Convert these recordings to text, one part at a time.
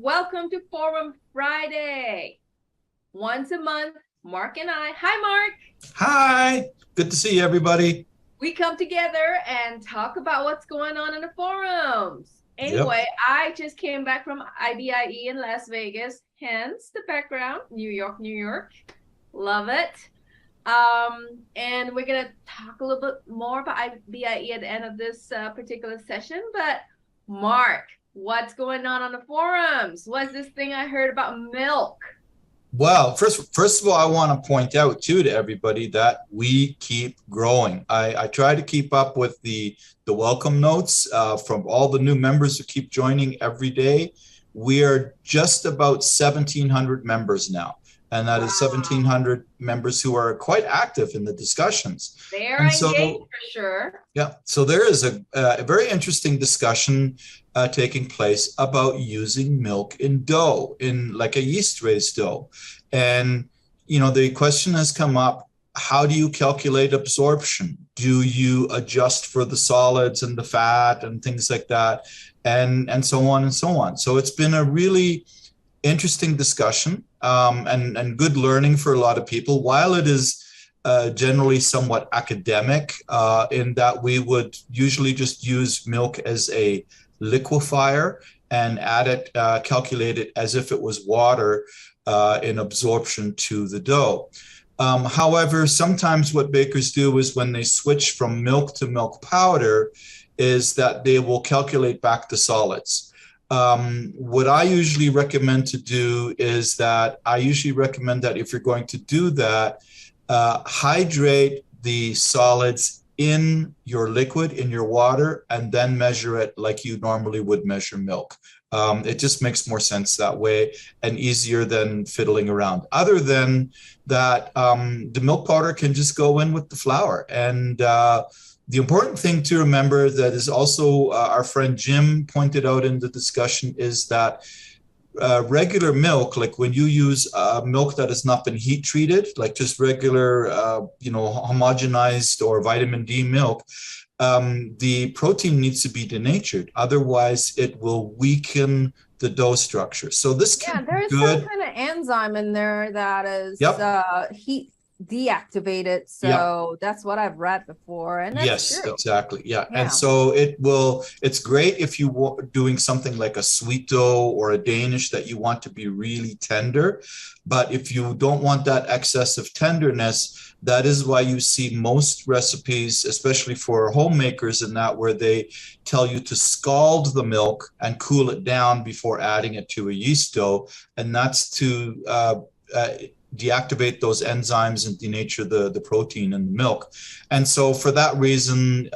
Welcome to Forum Friday. Once a month, Mark and I, hi Mark. Hi, good to see everybody. We come together and talk about what's going on in the forums. Yep. Anyway, I just came back from IBIE in Las Vegas, hence the background, New York, New York. Love it. And we're going to talk a little bit more about IBIE at the end of this particular session. But Mark, what's going on the forums? What's this thing I heard about milk? Well, first of all, I want to point out too to everybody that we keep growing. I try to keep up with the welcome notes from all the new members who keep joining every day. We are just about 1,700 members now, and that is 1,700 members who are quite active in the discussions. They're And engaged for sure. yeah, so there is a very interesting discussion taking place about using milk in dough, in like a yeast-raised dough. And, the question has come up, how do you calculate absorption? Do you adjust for the solids and the fat and things like that? And so on and so on. So it's been a really interesting discussion and good learning for a lot of people. While it is generally somewhat academic in that we would usually just use milk as a liquefier and add it, calculate it as if it was water in absorption to the dough. However, sometimes what bakers do is when they switch from milk to milk powder is that they will calculate back the solids. What I usually recommend to do is that I usually recommend that if you're going to do that, hydrate the solids in your liquid, in your water, and then measure it like you normally would measure milk. It just makes more sense that way and easier than fiddling around. Other than that, the milk powder can just go in with the flour. And the important thing to remember that is also our friend Jim pointed out in the discussion is that regular milk, like when you use milk that has not been heat treated, like just regular, homogenized or vitamin D milk, the protein needs to be denatured. Otherwise, it will weaken the dough structure. So this can be there's good. some kind of enzyme in there that is heat deactivated. So that's what I've read before. And that's Yes, true. exactly. Yeah. And so it's great if you were doing something like a sweet dough or a Danish that you want to be really tender. But if you don't want that excess of tenderness, that is why you see most recipes, especially for homemakers and that, where they tell you to scald the milk and cool it down before adding it to a yeast dough. And that's to deactivate those enzymes and denature the protein in the milk. And so for that reason,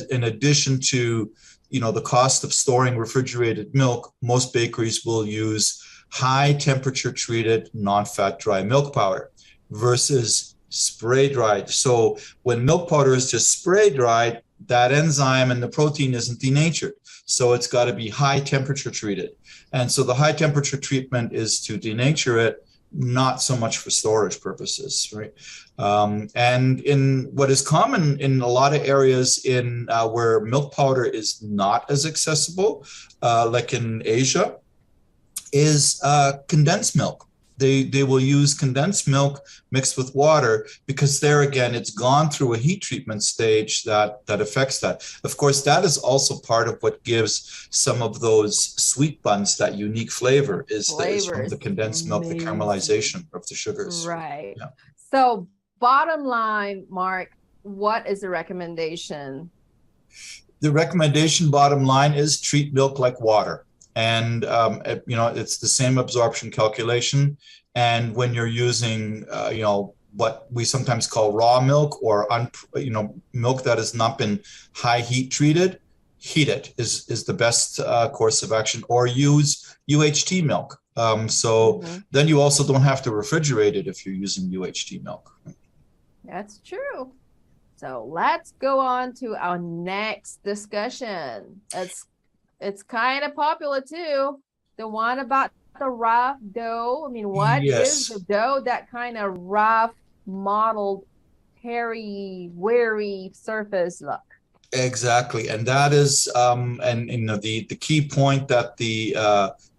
in addition to the cost of storing refrigerated milk, most bakeries will use high temperature treated non-fat dry milk powder versus spray dried. So when milk powder is just spray dried, that enzyme and the protein isn't denatured. So it's got to be high temperature treated. And so the high temperature treatment is to denature it, not so much for storage purposes, right? And in what is common in a lot of areas in where milk powder is not as accessible, like in Asia, is condensed milk. They will use condensed milk mixed with water because there again, it's gone through a heat treatment stage that affects that. Of course, that is also part of what gives some of those sweet buns that unique flavor is from the condensed milk, the caramelization of the sugars. Right. Yeah. So bottom line, Mark, what is the recommendation? The recommendation bottom line is treat milk like water. And, it's the same absorption calculation. And when you're using, what we sometimes call raw milk or, milk that has not been high heat treated, heat it is the best course of action, or use UHT milk. Then you also don't have to refrigerate it if you're using UHT milk. That's true. So let's go on to our next discussion. It's kind of popular too. The one about the rough dough. I mean, what is the dough, that kind of rough, mottled, hairy, weary surface look? Exactly, and that is, and you know, the key point that the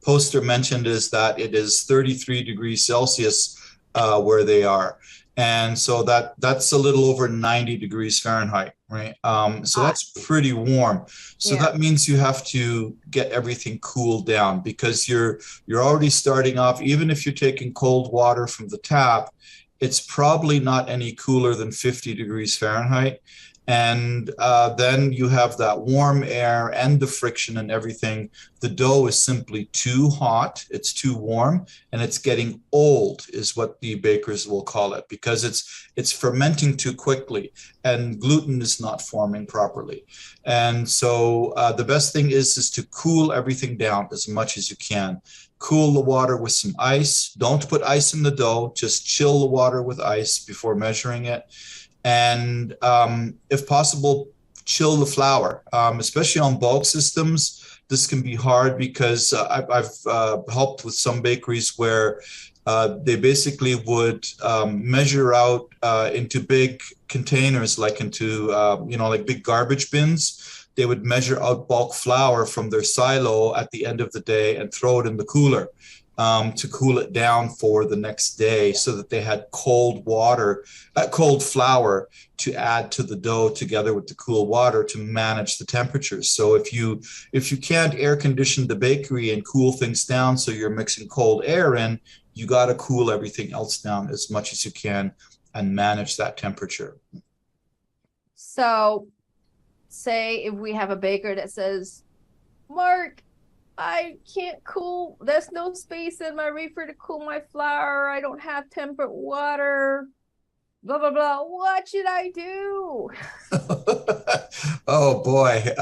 poster mentioned is that it is 33 degrees Celsius where they are, and so that's a little over 90 degrees Fahrenheit, right? So Hot. that's pretty warm. So Yeah. that means you have to get everything cooled down because you're already starting off. Even if you're taking cold water from the tap, it's probably not any cooler than 50 degrees Fahrenheit. And then you have that warm air and the friction and everything. The dough is simply too hot, it's too warm, and it's getting old, is what the bakers will call it, because it's fermenting too quickly and gluten is not forming properly. And so the best thing is to cool everything down as much as you can. Cool the water with some ice. Don't put ice in the dough, just chill the water with ice before measuring it. And if possible, chill the flour, especially on bulk systems. This can be hard because I've helped with some bakeries where they basically would measure out into big containers, like into, like big garbage bins. They would measure out bulk flour from their silo at the end of the day and throw it in the cooler. To cool it down for the next day, so that they had cold flour to add to the dough together with the cool water to manage the temperatures. So if you can't air condition the bakery and cool things down, so you're mixing cold air in, you got to cool everything else down as much as you can and manage that temperature. So say if we have a baker that says, Mark, I can't cool, there's no space in my reefer to cool my flour. I don't have temperate water, blah, blah, blah. What should I do? Oh boy.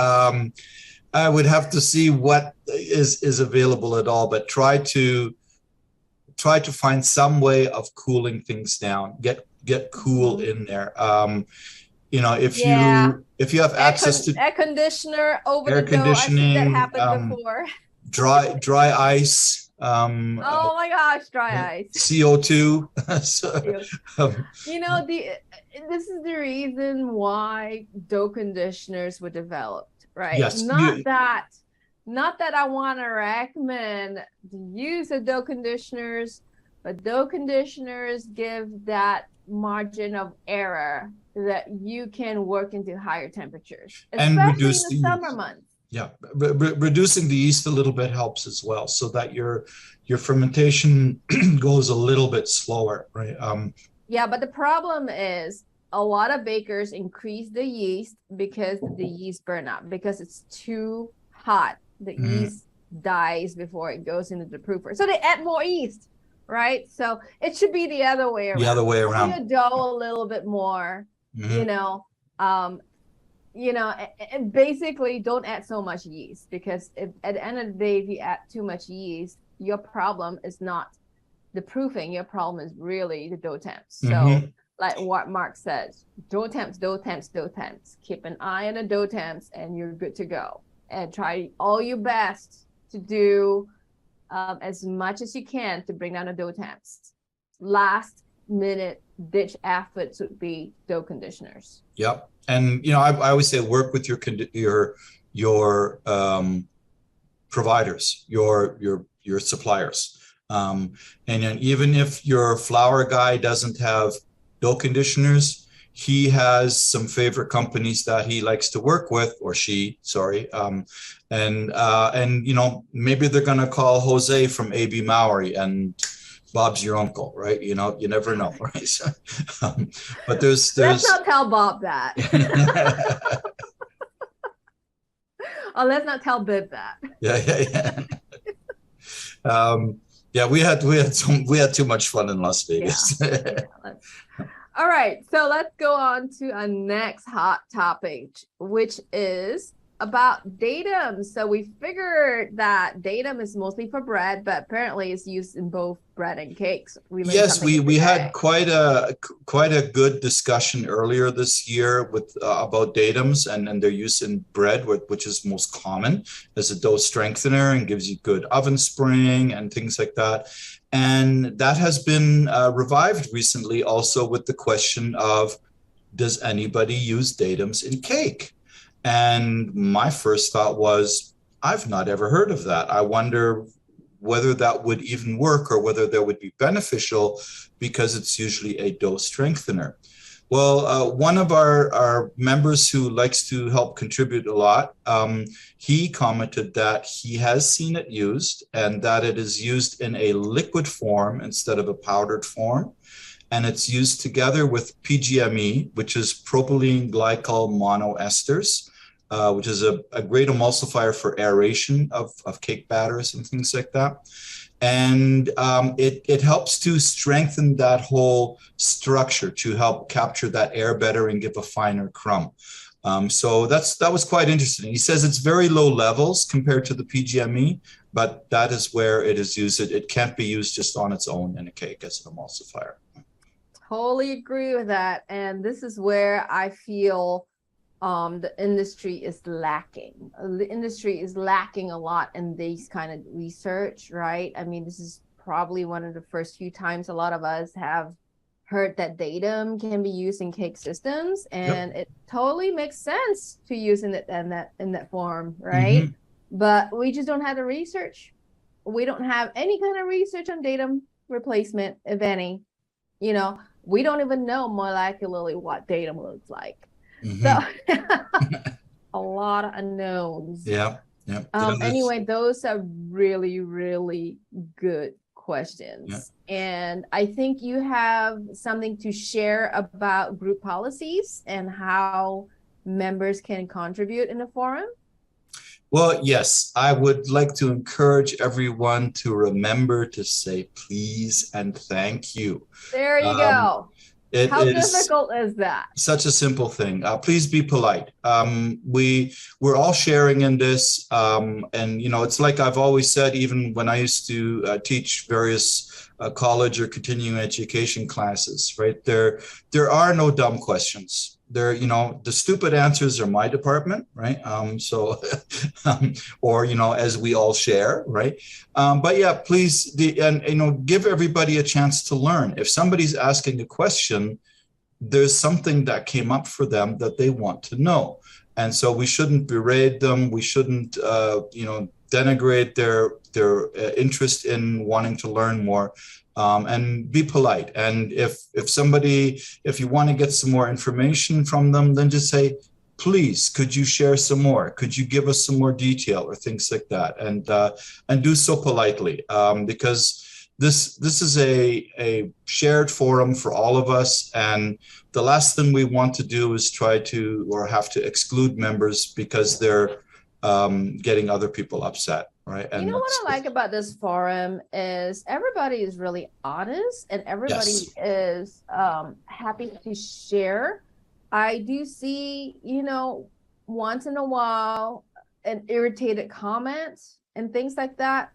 I would have to see what is available at all, but try to find some way of cooling things down. Get cool in there. If you have access to air conditioner over air the dough, I've seen that conditioning, happen before. dry ice, Oh my gosh, dry ice. CO2. This is the reason why dough conditioners were developed, right? Yes. Not that I want to recommend the use of dough conditioners, but dough conditioners give that margin of error that you can work into higher temperatures, especially and reduce in the summer months. Yeah, reducing the yeast a little bit helps as well, so that your fermentation goes a little bit slower, right? Yeah, but the problem is a lot of bakers increase the yeast because the yeast burn out, because it's too hot. The yeast dies before it goes into the proofer. So they add more yeast, right? So it should be the other way around. The other way around. Cook your dough a little bit more, and basically don't add so much yeast, because if, at the end of the day, if you add too much yeast, your problem is not the proofing. Your problem is really the dough temps. So like what Mark says, dough temps. Keep an eye on the dough temps and you're good to go. And try all your best to do as much as you can to bring down the dough temps. Last minute ditch efforts would be dough conditioners. Yep. And I always say work with your providers, your suppliers. And then even if your flour guy doesn't have dough conditioners, he has some favorite companies that he likes to work with, or she, sorry. And maybe they're going to call Jose from AB Mauri, and Bob's your uncle, right? You never know, right? But there's let's not tell Bob that. Oh, let's not tell Bib that. Yeah. We had too much fun in Las Vegas. All right, so let's go on to our next hot topic, which is about datem. So we figured that datem is mostly for bread, but apparently it's used in both bread and cakes. Yes, we had quite a good discussion earlier this year with about datems and their use in bread, which is most common as a dough strengthener and gives you good oven spring and things like that. And that has been revived recently also with the question of, does anybody use datems in cake? And my first thought was, I've not ever heard of that. I wonder whether that would even work or whether that would be beneficial, because it's usually a dose strengthener. Well, one of our members who likes to help contribute a lot, he commented that he has seen it used and that it is used in a liquid form instead of a powdered form. And it's used together with PGME, which is propylene glycol monoesters, which is a great emulsifier for aeration of cake batters and things like that. And it helps to strengthen that whole structure to help capture that air better and give a finer crumb. So that was quite interesting. He says it's very low levels compared to the PGME, but that is where it is used. It can't be used just on its own in a cake as an emulsifier. Totally agree with that. And this is where I feel the industry is lacking. The industry is lacking a lot in these kind of research, right? I mean, this is probably one of the first few times a lot of us have heard that DATEM can be used in cake systems, and it totally makes sense to use in that form, right? Mm-hmm. But we just don't have the research. We don't have any kind of research on DATEM replacement, if any. You know, we don't even know molecularly what DATEM looks like. Mm-hmm. So a lot of unknowns. Yeah. Anyway, those are really, really good questions. Yeah. And I think you have something to share about group policies and how members can contribute in the forum. Well, yes, I would like to encourage everyone to remember to say please and thank you. There you go. How difficult is that? Such a simple thing. Please be polite. We're all sharing in this. And, you know, it's like I've always said, even when I used to teach various college or continuing education classes, right? There are no dumb questions. You know, the stupid answers are my department, right? Or, you know, as we all share, right? But yeah, please, and, you know, give everybody a chance to learn. If somebody's asking a question, there's something that came up for them that they want to know. And so we shouldn't berate them. We shouldn't, you know, denigrate their interest in wanting to learn more. And be polite. And if you want to get some more information from them, then just say, please, could you share some more? Could you give us some more detail or things like that? And do so politely, because this is a shared forum for all of us. And the last thing we want to do is try to or have to exclude members because they're getting other people upset. Right. And you know what I like about this forum is everybody is really honest and everybody is happy to share. I do see, you know, once in a while an irritated comment and things like that.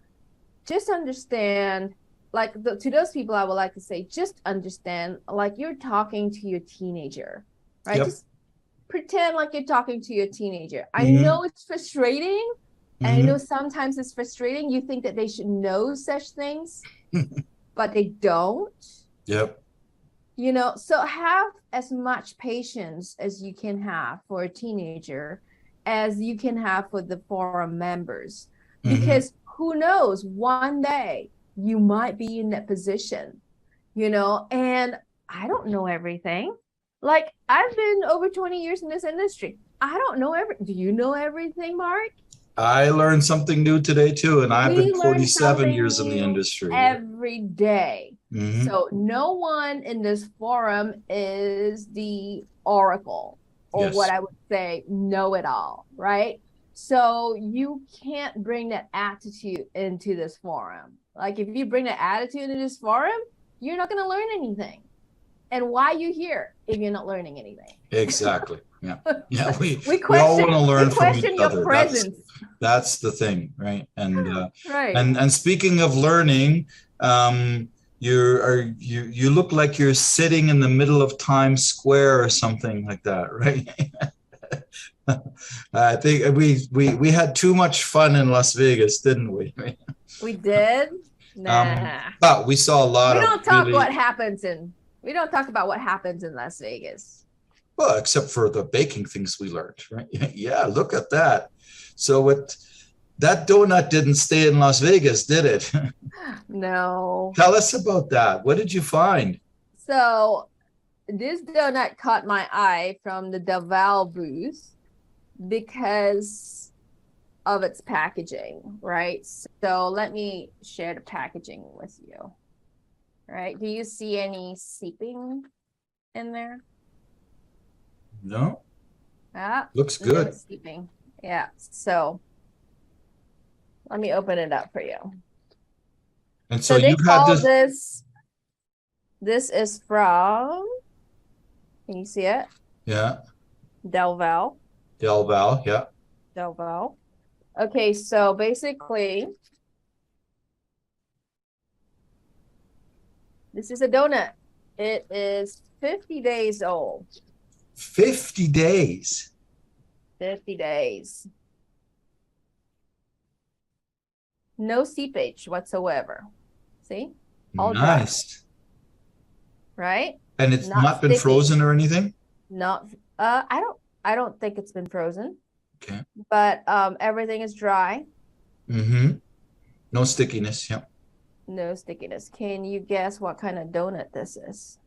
Just understand, like to those people, I would like to say, just understand, like you're talking to your teenager, right? Just pretend like you're talking to your teenager. Mm-hmm. I know it's frustrating. And I know sometimes it's frustrating. You think that they should know such things, but they don't. Yep. You know, so have as much patience as you can have for a teenager as you can have for the forum members. Because who knows, one day you might be in that position, you know, and I don't know everything. Like I've been over 20 years in this industry. I don't know do you know everything, Mark? I learned something new today too, and I've been 47 years in the industry. Every day. So no one in this forum is the oracle or what I would say know-it-all, right? So you can't bring that attitude into this forum. Like if you bring that attitude into this forum, you're not going to learn anything. And why are you here if you're not learning anything? Exactly. Yeah. Yeah. We all want to learn from each other. That's the thing, right? And and speaking of learning, you look like you're sitting in the middle of Times Square or something like that, right? I think we had too much fun in Las Vegas, didn't we? We did. Nah. But we saw a lot. We don't talk about what happens in Las Vegas. Well, except for the baking things we learned, right? Yeah, look at that. So that donut didn't stay in Las Vegas, did it? No. Tell us about that. What did you find? So this donut caught my eye from the Deval booth because of its packaging, right? So let me share the packaging with you. Right? Do you see any seeping in there? No, Ah, looks no good. seeping. Yeah. So let me open it up for you. And So so they you had call this. this is from, can you see it? Yeah, Delval. Delval. Yeah. Delval. Okay, so basically, this is a donut. It is 50 days old. 50 days. 50 days. No seepage whatsoever. See? All dry. Nice. Right? And it's Not not been sticky. frozen or anything? Not I don't think it's been frozen. Okay. But everything is dry. Mm-hmm. No stickiness. Yeah. No stickiness. Can you guess what kind of donut this is?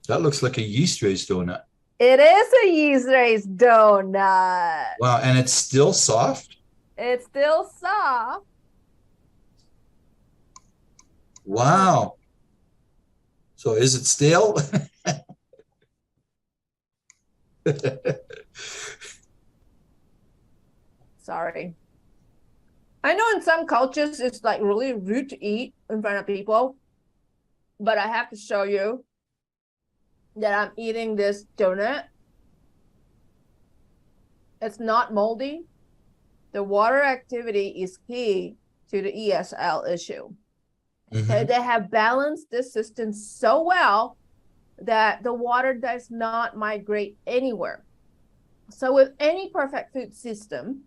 That looks like a yeast raised donut. It is a yeast raised donut. Wow. And it's still soft? It's still soft. Wow. So is it stale? Sorry. I know in some cultures it's like really rude to eat in front of people, but I have to show you that I'm eating this donut. It's not moldy. The water activity is key to the ESL issue. Mm-hmm. They have balanced this system so well that the water does not migrate anywhere. So with any perfect food system,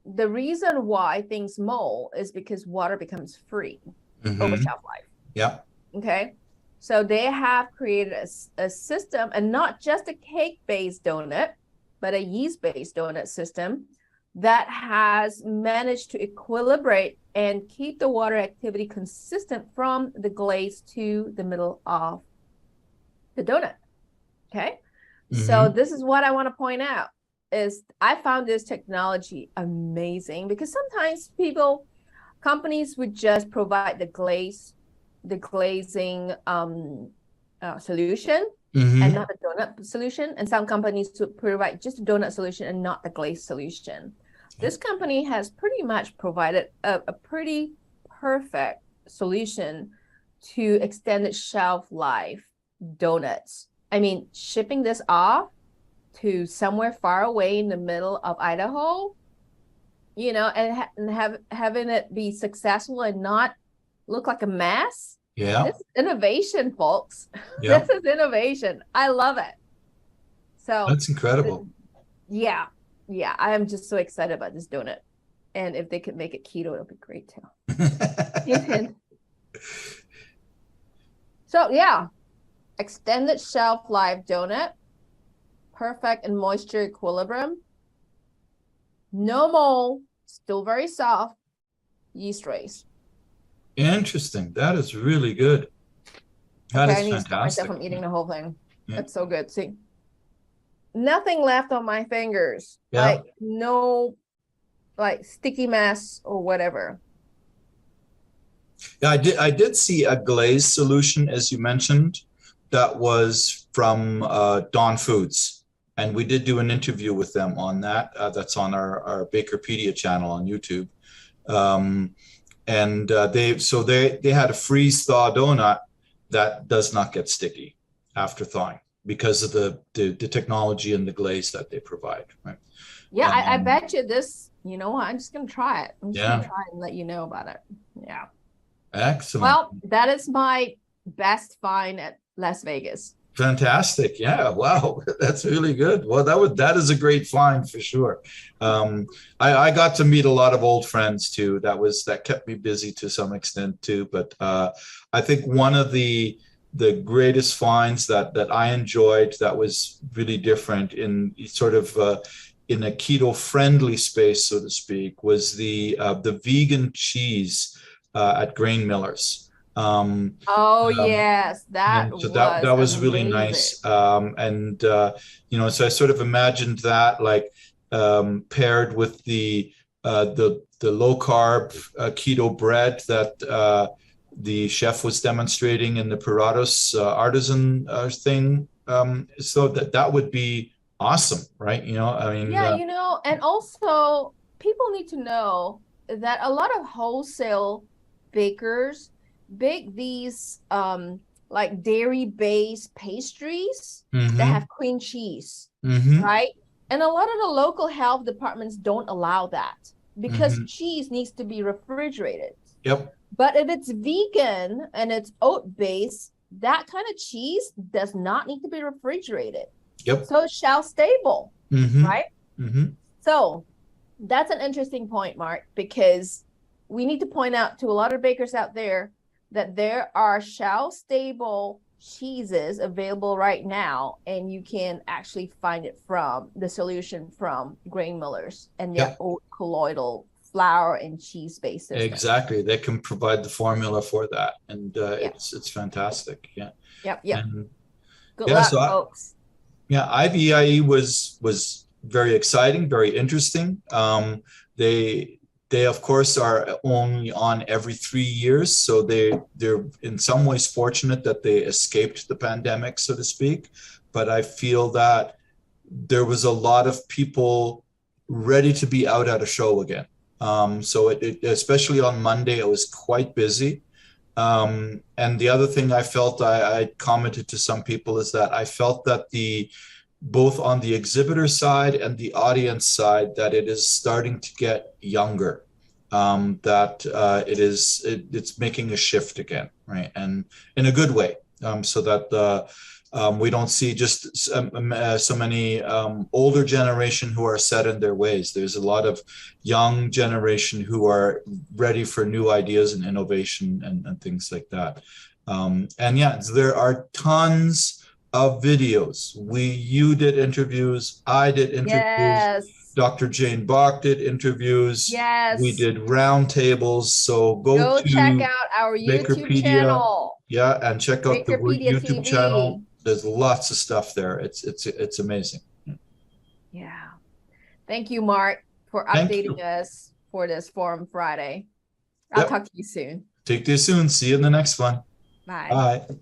the reason why things mold is because water becomes free over shelf life. Yeah. Okay. So they have created a system, and not just a cake-based donut, but a yeast-based donut system that has managed to equilibrate and keep the water activity consistent from the glaze to the middle of the donut. Okay. So this is what I want to point out is I found this technology amazing because sometimes companies would just provide the glazing solution and not the donut solution. And some companies would provide just a donut solution and not the glaze solution. This company has pretty much provided a pretty perfect solution to extended shelf life donuts. I mean, shipping this off to somewhere far away in the middle of Idaho, you know, and having it be successful and not look like a mess. Yeah. This is innovation, folks. Yeah. This is innovation. I love it. So that's incredible. Yeah. Yeah. I am just so excited about this donut. And if they could make it keto, it'll be great too. So yeah, extended shelf life donut, perfect and moisture equilibrium, no mold, still very soft, yeast raised. Interesting. That is really good. That Okay, is I need to stop fantastic. myself from eating the whole thing. Yeah. That's so good. See, nothing left on my fingers. Yeah. Like no, like sticky mess or whatever. Yeah, I did see a glaze solution, as you mentioned, that was from Dawn Foods. And we did do an interview with them on that. That's on our Bakerpedia channel on YouTube. They had a freeze thaw donut that does not get sticky after thawing because of the technology and the glaze that they provide. Right? Yeah, I bet you this. You know what? I'm just gonna try it. I'm just gonna try it and let you know about it. Yeah. Excellent. Well, that is my best find at Las Vegas. Fantastic. Yeah. Wow. That's really good. Well, that is a great find for sure. I got to meet a lot of old friends too. That kept me busy to some extent too. But I think one of the the greatest finds that I enjoyed that was really different in sort of in a keto friendly space, so to speak, was the vegan cheese at grain millers. Oh yes, that So that was was really amazing. nice. And so I sort of imagined that like paired with the low carb keto bread that the chef was demonstrating in the Puratos artisan thing. So that would be awesome, right? I mean, Yeah, and also people need to know that a lot of wholesale bakers bake these like dairy-based pastries that mm-hmm, have cream cheese, mm-hmm, right? And a lot of the local health departments don't allow that because mm-hmm. cheese needs to be refrigerated. Yep, But if it's vegan and it's oat-based, that kind of cheese does not need to be refrigerated. yep, So it's shelf stable, mm-hmm, right? mm-hmm. So that's an interesting point, Mark, because we need to point out to a lot of bakers out there that there are shelf stable cheeses available right now, and you can actually find it from the solution from grain millers and their Yep. oat colloidal flour and cheese based system. Exactly. They can provide the formula for that, and Yeah. it's fantastic. Yeah. Yep. Yep. And Good yeah, luck, so folks. yeah, IVIE was very exciting, very interesting. They of course are only on every 3 years, so they're in some ways fortunate that they escaped the pandemic, so to speak. But I feel that there was a lot of people ready to be out at a show again. So especially on Monday, it was quite busy. And the other thing I felt, I commented to some people, is that I felt that both on the exhibitor side and the audience side, that it is starting to get younger. That it's making a shift again, right? And in a good way, so that we don't see just so many older generation who are set in their ways. There's a lot of young generation who are ready for new ideas and innovation and things like that. And yeah, there are tons of videos. You did interviews, I did interviews, Yes. Dr. Jane Bach did interviews, we Yes. did roundtables. So go Go check to out our YouTube Bakerpedia, channel, yeah, and check out the Bakerpedia YouTube TV. channel. There's lots of stuff there. It's amazing. Yeah. Thank you, Mark, for Thank updating you. us for this Forum Friday. I'll Yep. talk to you soon. Take this soon. See you in the next one. Bye. Bye.